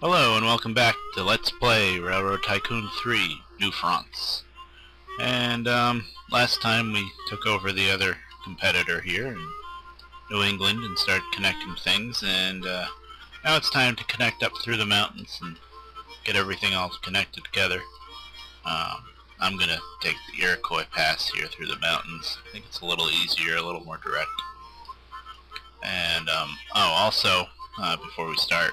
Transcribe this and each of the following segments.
Hello and welcome back to Let's Play Railroad Tycoon 3 New Fronts. And last time we took over the other competitor here in New England and started connecting things, and now it's time to connect up through the mountains and get everything all connected together. I'm going to take the Iroquois Pass here through the mountains. I think it's a little easier, a little more direct. And also, before we start,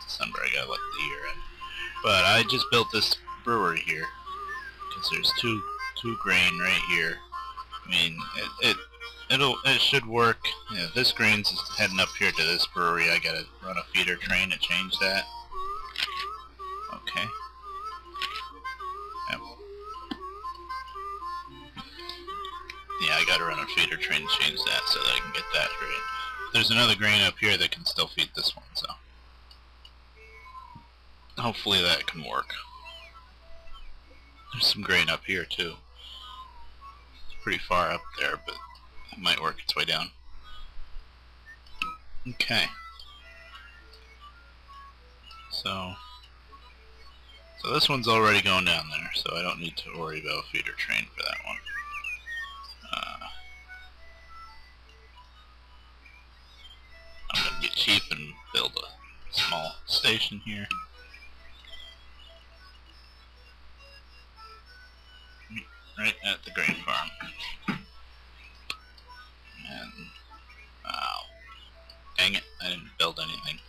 December, I gotta let the year in. But I just built this brewery here because there's two grain right here. I mean, it should work. Yeah, this grain's is heading up here to this brewery. I gotta run a feeder train to change that. Okay. Yep. Yeah, I gotta run a feeder train to change that so that I can get that grain. There's another grain up here that can still feed this one, so hopefully that can work. There's some grain up here too. It's pretty far up there, but it might work its way down. Okay. So this one's already going down there, so I don't need to worry about a feeder train for that one. I'm going to get cheap and build a small station here. Right at the grain farm. And dang it, I didn't build anything.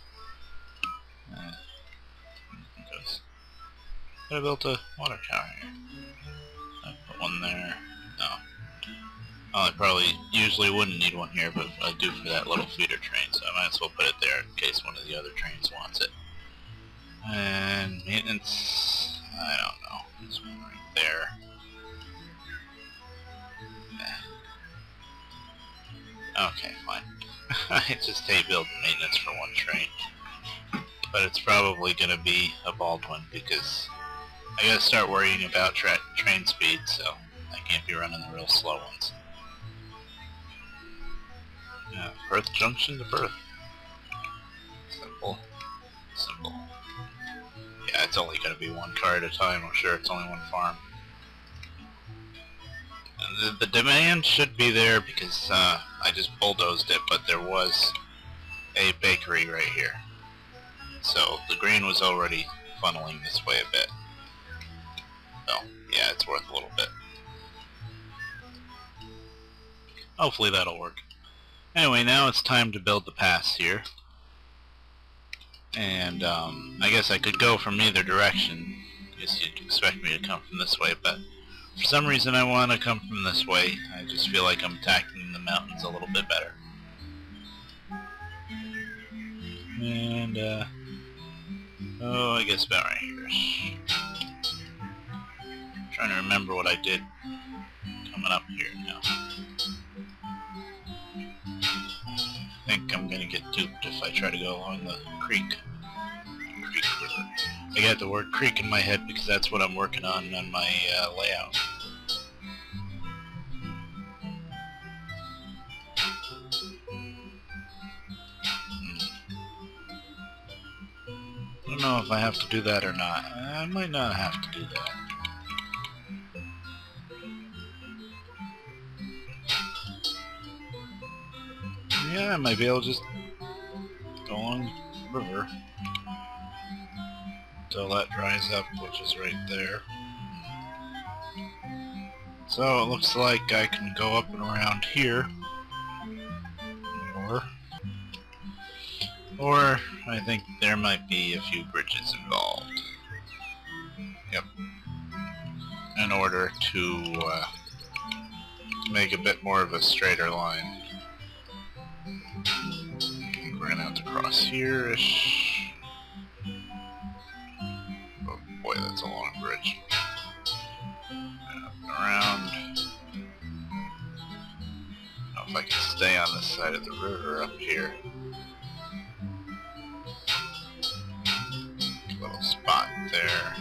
I built a water tower here. I put one there. No. I probably usually wouldn't need one here, but I do for that little feeder train, so I might as well put it there in case one of the other trains wants it. And maintenance, I don't know. There's one right there. Okay, fine. I just hate building maintenance for one train. But it's probably going to be a Baldwin because I gotta start worrying about train speed, so I can't be running the real slow ones. Yeah, Perth Junction to Perth. Simple. Simple. Yeah, it's only going to be one car at a time. I'm sure it's only one farm. The demand should be there because I just bulldozed it, but there was a bakery right here. So the grain was already funneling this way a bit. So yeah, it's worth a little bit. Hopefully that'll work. Anyway, now it's time to build the pass here. And I guess I could go from either direction. I guess you'd expect me to come from this way, but for some reason I want to come from this way. I just feel like I'm attacking the mountains a little bit better. And, oh, I guess about right here. I'm trying to remember what I did coming up here now. I think I'm going to get duped if I try to go along the creek river. I got the word creek in my head because that's what I'm working on my layout. I don't know if I have to do that or not. I might not have to do that. Yeah, I might be able to just go along the river until that dries up, which is right there. So it looks like I can go up and around here, or I think there might be a few bridges involved. Yep. In order to make a bit more of a straighter line. Okay, we're gonna have to cross here-ish. Oh boy, that's a long bridge. Up and around. I don't know if I can stay on this side of the river up here. Little spot there.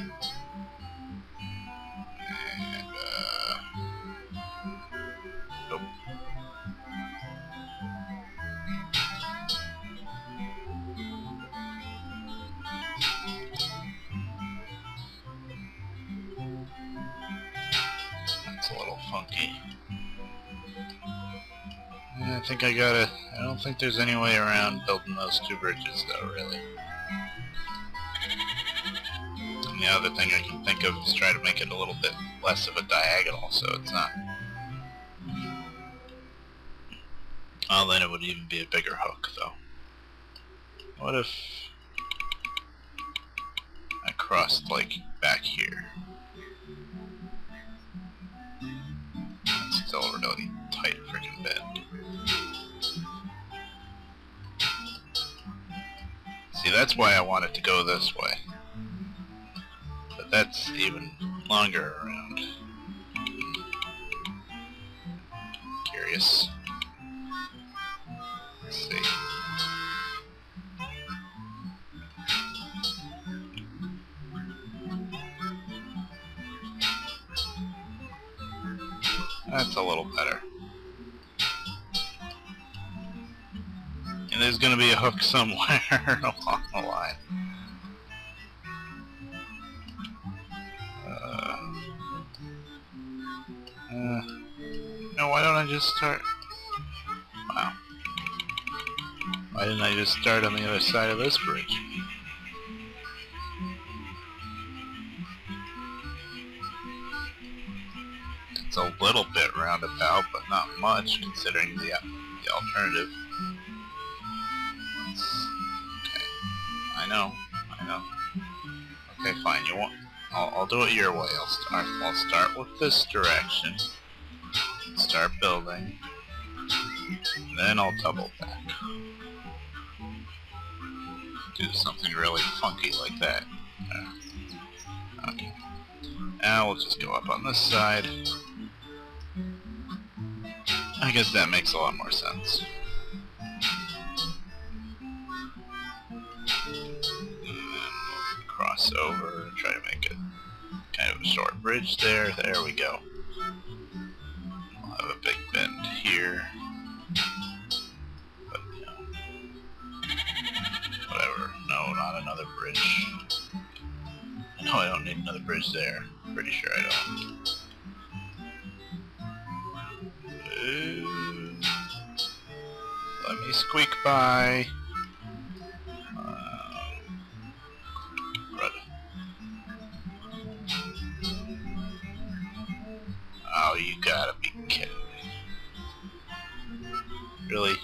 And, nope. funky. I think I don't think there's any way around building those two bridges though, really. And the other thing I can think of is try to make it a little bit less of a diagonal so it's not... Oh, then it would even be a bigger hook though. What if I crossed like back here? It's still a really tight freaking bend. See, that's why I want it to go this way. But that's even longer around. Curious. Let's see. That's a little better. And there's going to be a hook somewhere along the line. No, why don't I just start... Wow. Why didn't I just start on the other side of this bridge? It's a little bit roundabout, but not much considering the alternative. Okay. I know. Okay, fine. You want? I'll do it your way. I'll start with this direction. Start building. And then I'll double back. Do something really funky like that. Okay. Now we'll just go up on this side. I guess that makes a lot more sense. Cross over and try to make it kind of a short bridge there. There we go. We'll have a big bend here. But no. Whatever. No, not another bridge. No, I don't need another bridge there. Pretty sure I don't. Let me squeak by. Oh, you gotta be kidding me. Really?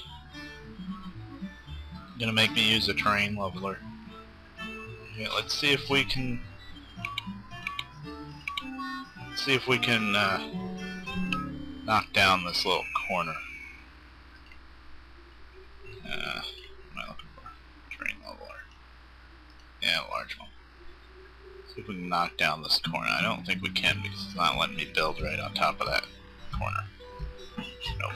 You're gonna make me use a terrain leveler? Yeah, let's see if we can... knock down this little corner. What am I looking for? Terrain leveler. Yeah, large one. See if we can knock down this corner. I don't think we can because it's not letting me build right on top of that corner. Nope.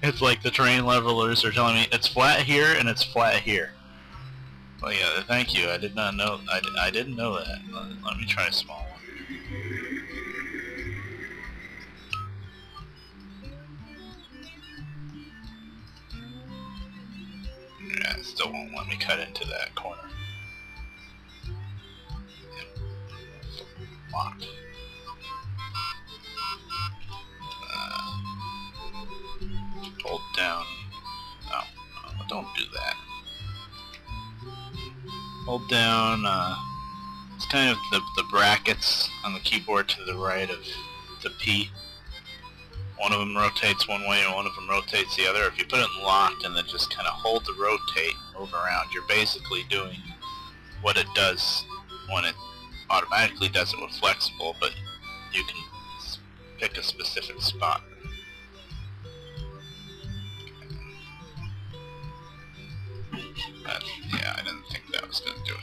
It's like the terrain levelers are telling me it's flat here and it's flat here. Well, yeah, thank you. I did not know. I didn't know that. Let me try a small one. Yeah, it still won't let me cut into that corner. Locked. Hold down. No, don't do that. Hold down. It's kind of the brackets on the keyboard to the right of the P. One of them rotates one way and one of them rotates the other. If you put it in locked and then just kind of hold the rotate and move around, you're basically doing what it does when it automatically does it with flexible, but you can pick a specific spot. Yeah, I didn't think that was going to do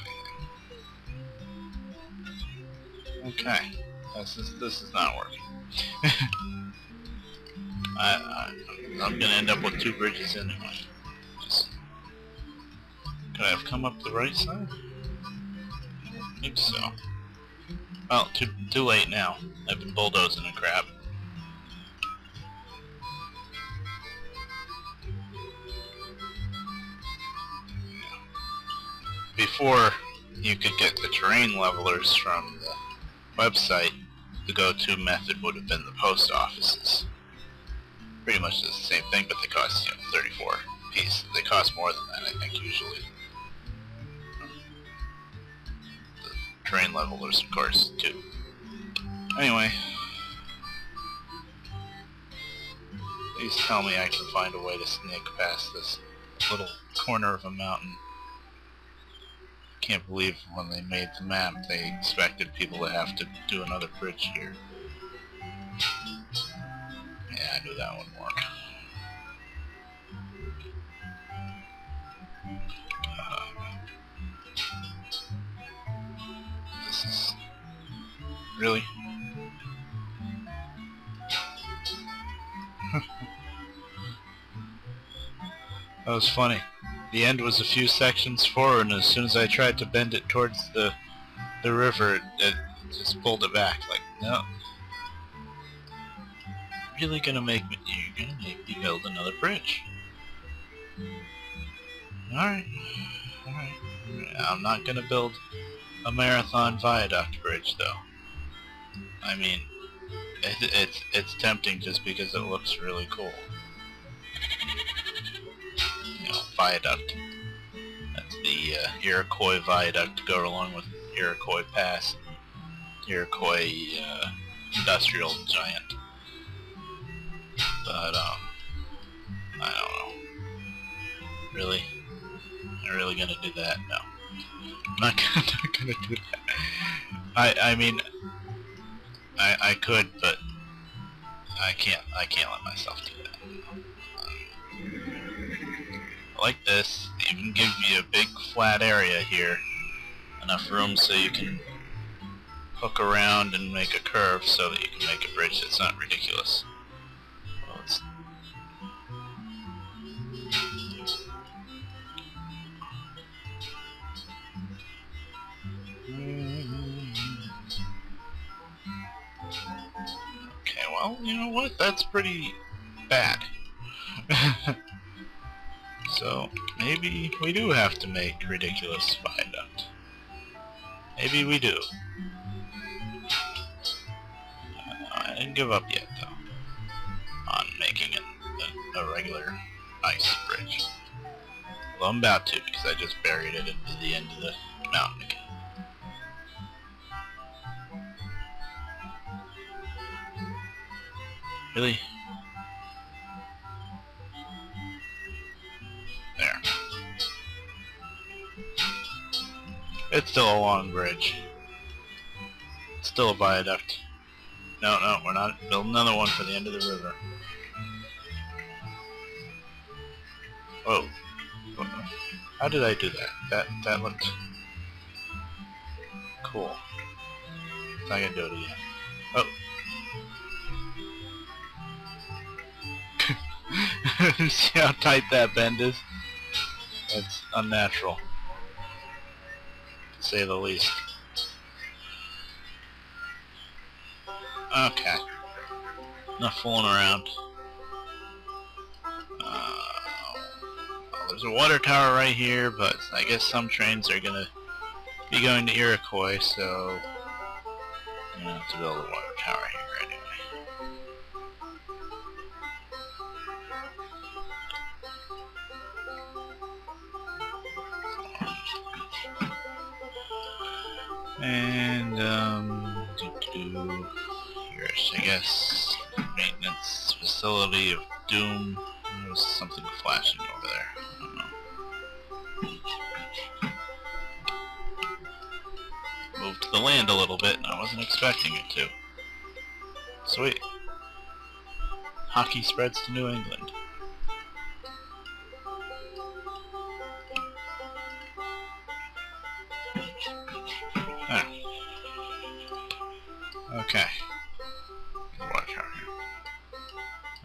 anything. Okay, this is not working. I'm going to end up with two bridges anyway. Could I have come up the right side? I think so. Well, too late now. I've been bulldozing and crap. Before you could get the terrain levelers from website, the go-to method would have been the post offices. Pretty much the same thing, but they cost, 34 apiece. They cost more than that, I think, usually. The terrain levelers, of course, too. Anyway, please tell me I can find a way to sneak past this little corner of a mountain. Can't believe when they made the map they expected people to have to do another bridge here. Yeah, I knew that wouldn't work. This is... really? That was funny. The end was a few sections forward, and as soon as I tried to bend it towards the river, it just pulled it back. Like, no. You're gonna make me build another bridge. Alright. I'm not gonna build a marathon viaduct bridge, though. I mean, it's tempting just because it looks really cool. Viaduct. That's the Iroquois viaduct to go along with Iroquois Pass, Iroquois industrial giant. But I don't know. Really? Am I really gonna do that? No. I'm not gonna do that. I mean, I could, but I can't let myself do that. Like this, they even give you a big flat area here, enough room so you can hook around and make a curve so that you can make a bridge that's not ridiculous. Well, it's... Okay, well, you know what? That's pretty bad. So, maybe we do have to make ridiculous viaduct. Maybe we do. I didn't give up yet, though, on making it a regular ice bridge. Well, I'm about to, because I just buried it into the end of the mountain again. Really? There. It's still a long bridge. It's still a viaduct. No, we're not building another one for the end of the river. Whoa. How did I do that? That looked cool. So I can do it again. Oh. See how tight that bend is? That's unnatural, to say the least. Okay. Enough fooling around. There's a water tower right here, but I guess some trains are gonna be going to Iroquois, so I'm gonna have to build a water tower here anyway. And here's, I guess, maintenance facility of Doom. There's something flashing over there. I don't know. Moved the land a little bit, and I wasn't expecting it to. Sweet. Hockey spreads to New England. Okay.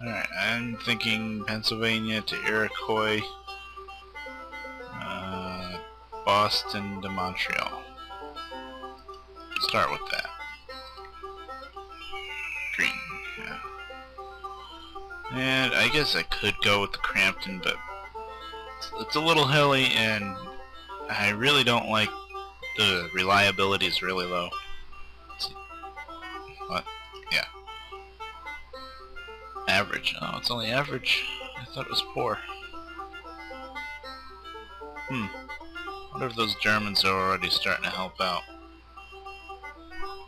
Alright, I'm thinking Pennsylvania to Iroquois, Boston to Montreal. Start with that. Green, yeah. And I guess I could go with the Crampton, but it's a little hilly, and I really don't like the reliability is really low. What? Yeah. Average. Oh, it's only average. I thought it was poor. Wonder if those Germans are already starting to help out.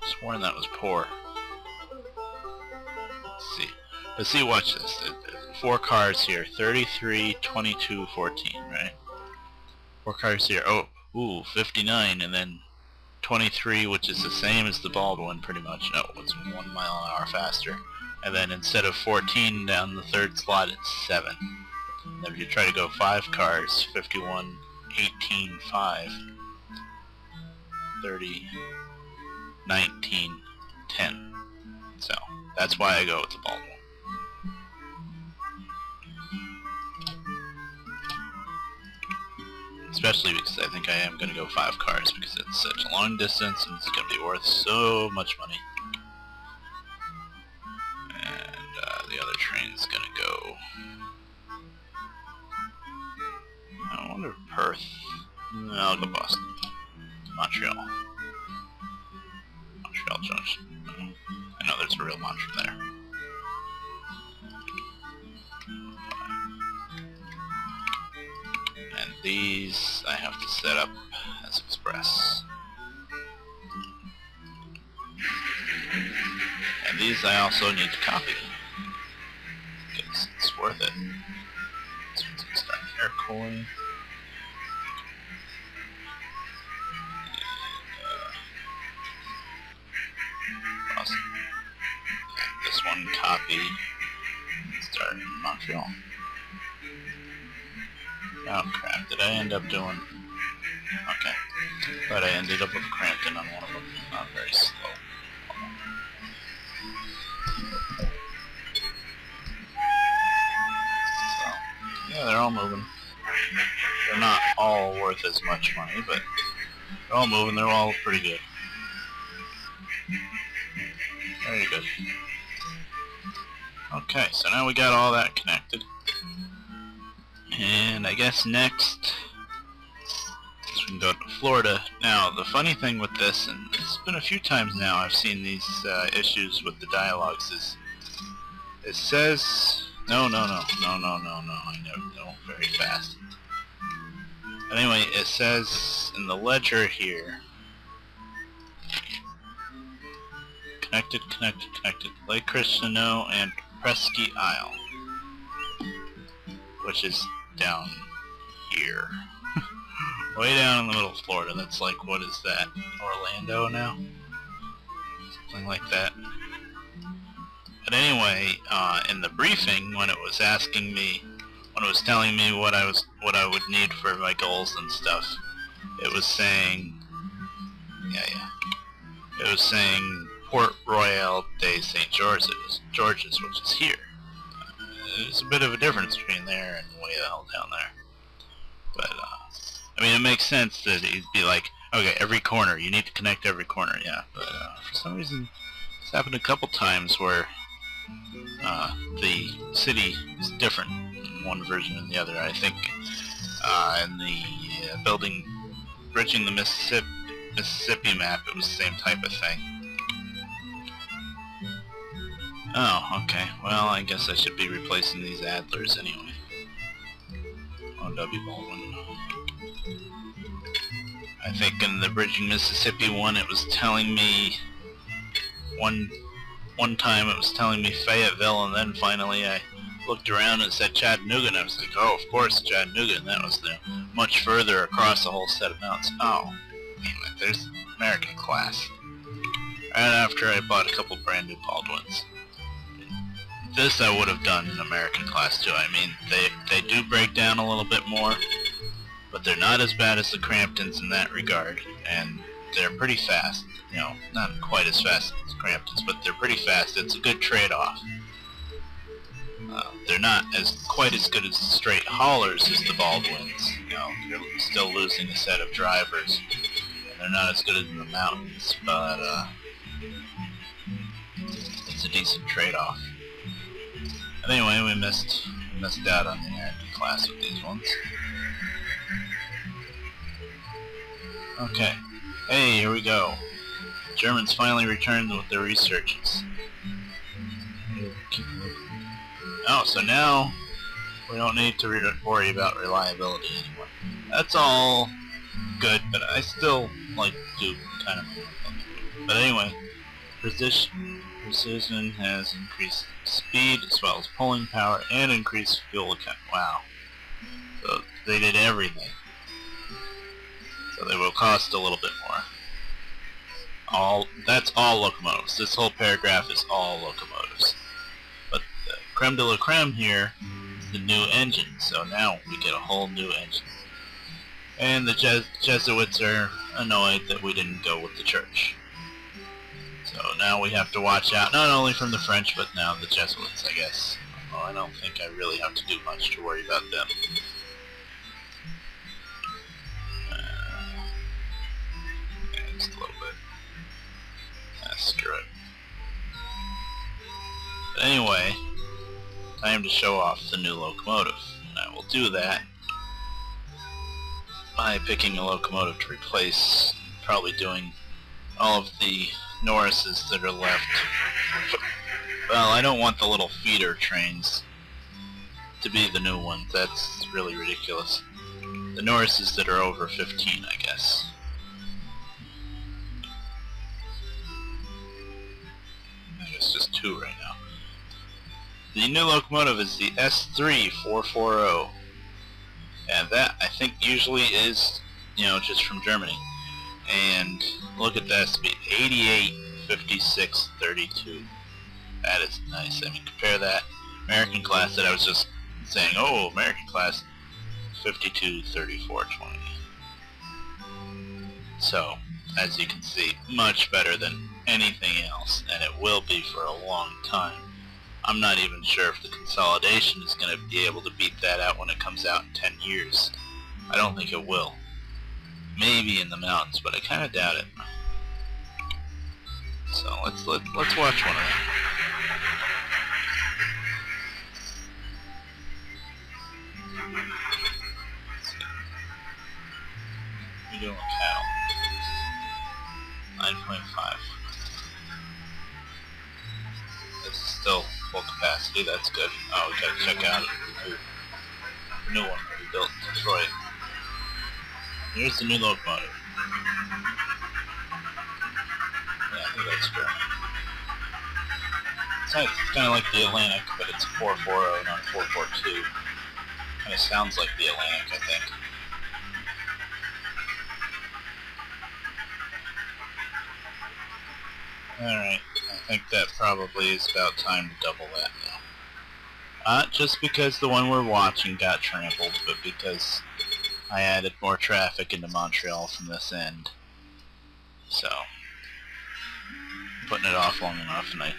Sworn that was poor. Let's see, watch this. 4 cars here. 33, 22, 14, right? 4 cars here. Oh, ooh, 59, and then 23, which is the same as the Baldwin, pretty much. No, it's 1 mile an hour faster. And then instead of 14 down the 3rd slot, it's 7. And if you try to go 5 cars, 51, 18, 5, 30, 19, 10. So, that's why I go with the Baldwin. Especially because I think I am going to go 5 cars because it's such a long distance and it's going to be worth so much money. And the other train's going to go... I wonder if Perth... No, I'll go Boston. Montreal. Montreal Junction. I know there's a real Montreal there. And these I have to set up as express. And these I also need to copy. Because it's worth it. This one's going to start air cooling. This one copy. Start in Montreal. Oh crap, did I end up doing... Okay. But I ended up with Crampton on one of them. Not very slow. So, yeah, they're all moving. They're not all worth as much money, but they're all moving, they're all pretty good. Very good. Okay, so now we got all that connected. And I guess next we can go to Florida. Now, the funny thing with this, and it's been a few times now I've seen these issues with the dialogues, is it says... No, I never know very fast. Anyway, it says in the ledger here, connected, Lake Christiano and Presque Isle, which is down here. Way down in the middle of Florida. That's like, what is that? Orlando now? Something like that. But anyway, in the briefing, when it was asking me, when it was telling me what I would need for my goals and stuff, it was saying, it was saying Port Royal de St. George's, which is here. There's a bit of a difference between there and way the hell down there. But, I mean, it makes sense that he'd be like, okay, every corner, you need to connect every corner, yeah. But for some reason, it's happened a couple times where the city is different in one version than the other. I think in the bridging the Mississippi map, it was the same type of thing. Oh, okay. Well, I guess I should be replacing these Adlers anyway. O.W. Baldwin. I think in the Bridging Mississippi one, it was telling me one time it was telling me Fayetteville, and then finally I looked around and it said Chattanooga, and I was like, oh, of course, Chattanooga, and that was the much further across the whole set of mountains. Oh, damn it, there's American class. Right after I bought a couple brand new Baldwins. This I would have done in American class too. I mean, they do break down a little bit more, but they're not as bad as the Cramptons in that regard, and they're pretty fast. You know, not quite as fast as the Cramptons, but they're pretty fast. It's a good trade-off. They're not quite as good as the straight haulers as the Baldwins. You know, you're still losing a set of drivers, and they're not as good as in the mountains, but it's a decent trade-off. But anyway, we missed out on the American class with these ones. Okay. Hey, here we go. Germans finally returned with their resurgence. Oh, so now we don't need to worry about reliability anymore. That's all good, but I still like to do kind of. But anyway, precision has increased speed as well as pulling power and increased fuel account. Wow. So they did everything. So they will cost a little bit more. That's all locomotives. This whole paragraph is all locomotives. But the creme de la creme here is the new engine. So now we get a whole new engine. And the Jesuits are annoyed that we didn't go with the church. So now we have to watch out, not only from the French, but now the Jesuits, I guess. Well, I don't think I really have to do much to worry about them. Yeah, just a little bit. Screw it. But anyway, time to show off the new locomotive. And I will do that by picking a locomotive to replace, probably doing all of the Norrises that are left. Well, I don't want the little feeder trains to be the new ones. That's really ridiculous. The Norrises that are over 15, I guess. I guess just 2 right now. The new locomotive is the S3440. And that, I think, usually is, just from Germany. And look at that speed, 88, 56, 32. That is nice. I mean, compare that American class that I was just saying, oh, American class, 52, 34, 20. So, as you can see, much better than anything else, and it will be for a long time. I'm not even sure if the consolidation is going to be able to beat that out when it comes out in 10 years. I don't think it will. Maybe in the mountains, but I kind of doubt it. So let's watch one of them. We're doing cattle. 9.5. This is still full capacity. That's good. Oh, we gotta check out the new one we built in Detroit. Here's the new locomotive. Yeah, I think that's German. It's kind of like the Atlantic, but it's 440, not 442. Kind of sounds like the Atlantic, I think. Alright, I think that probably is about time to double that now. Not just because the one we're watching got trampled, but because I added more traffic into Montreal from this end. So, putting it off long enough, and I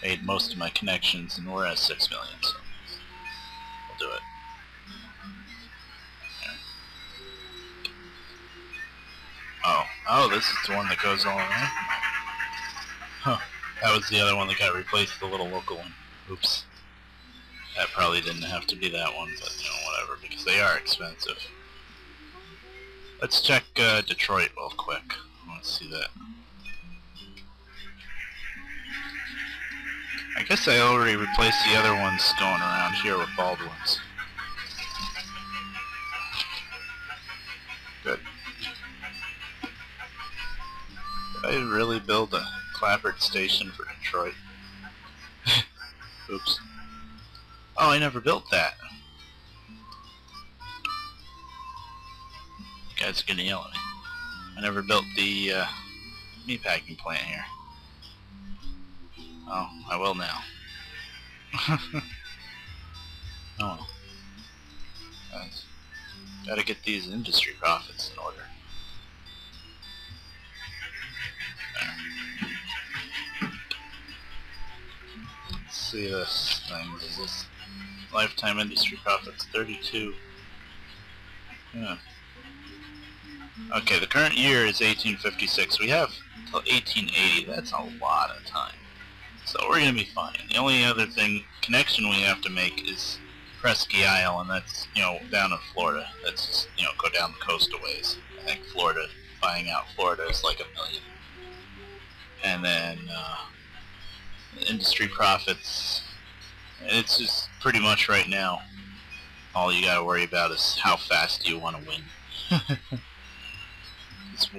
made most of my connections, and we're at 6 million, so we'll do it. Okay. Oh, this is the one that goes all around? Huh, that was the other one that got replaced, the little local one. Oops. That probably didn't have to be that one, but whatever, because they are expensive. Let's check Detroit real quick. Let's see that. I guess I already replaced the other ones going around here with Baldwins. Good. Did I really build a clapboard station for Detroit? Oops. Oh, I never built that. You guys are gonna yell at me. I never built the meatpacking plant here. Oh, I will now. Oh. Guys, gotta get these industry profits in order. Let's see this thing. Is this lifetime industry profits 32? Yeah. Okay, the current year is 1856. We have till 1880. That's a lot of time. So we're going to be fine. The only other connection we have to make is Presque Isle, and that's, down in Florida. That's just, go down the coast a ways. I think buying out Florida is like $1 million. and then industry profits. It's just pretty much right now all you gotta worry about is how fast you want to win.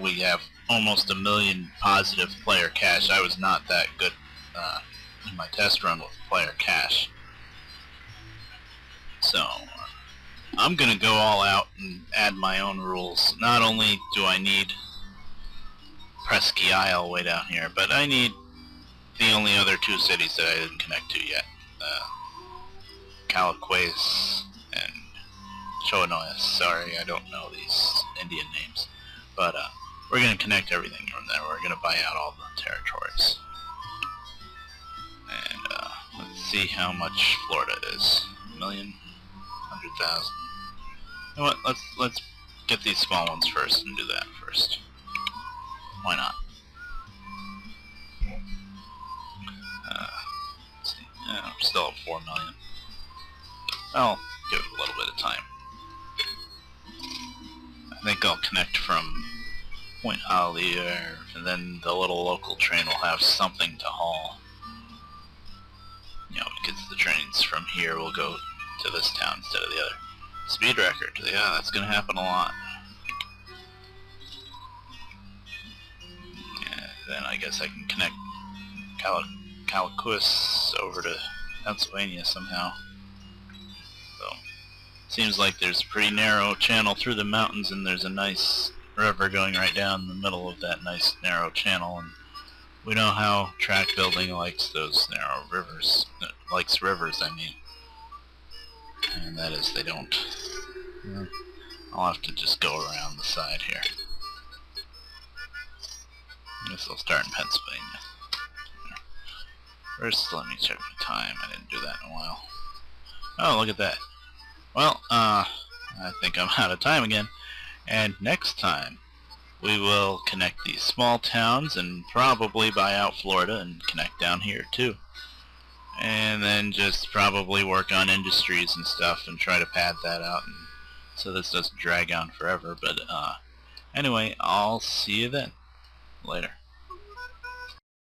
We have almost 1 million positive player cash. I was not that good in my test run with player cash. So I'm going to go all out and add my own rules. Not only do I need Presky Isle way down here, but I need the only other 2 cities that I didn't connect to yet. Calaquace and Choanoyas. Sorry, I don't know these Indian names. But we're going to connect everything from there. We're going to buy out all the territories. And let's see how much Florida is. 1 million? 100,000. You know what? Let's get these small ones first and do that first. Why not? Let's see. Yeah, I'm still at 4 million. I'll give it a little bit of time. I think I'll connect from Point Halier, and then the little local train will have something to haul. You know, because the trains from here will go to this town instead of the other. Speed record, yeah, that's going to happen a lot. Yeah, then I guess I can connect Calaquis over to Pennsylvania somehow. So, seems like there's a pretty narrow channel through the mountains, and there's a nice river going right down the middle of that nice narrow channel, and we know how track building likes those narrow rivers. It likes rivers, I mean. And that is, they don't. I'll have to just go around the side here. I guess I'll start in Pennsylvania. First, let me check my time. I didn't do that in a while. Oh, look at that. Well, I think I'm out of time again. And next time, we will connect these small towns and probably buy out Florida and connect down here too. And then just probably work on industries and stuff and try to pad that out, and so this doesn't drag on forever. But anyway, I'll see you then. Later.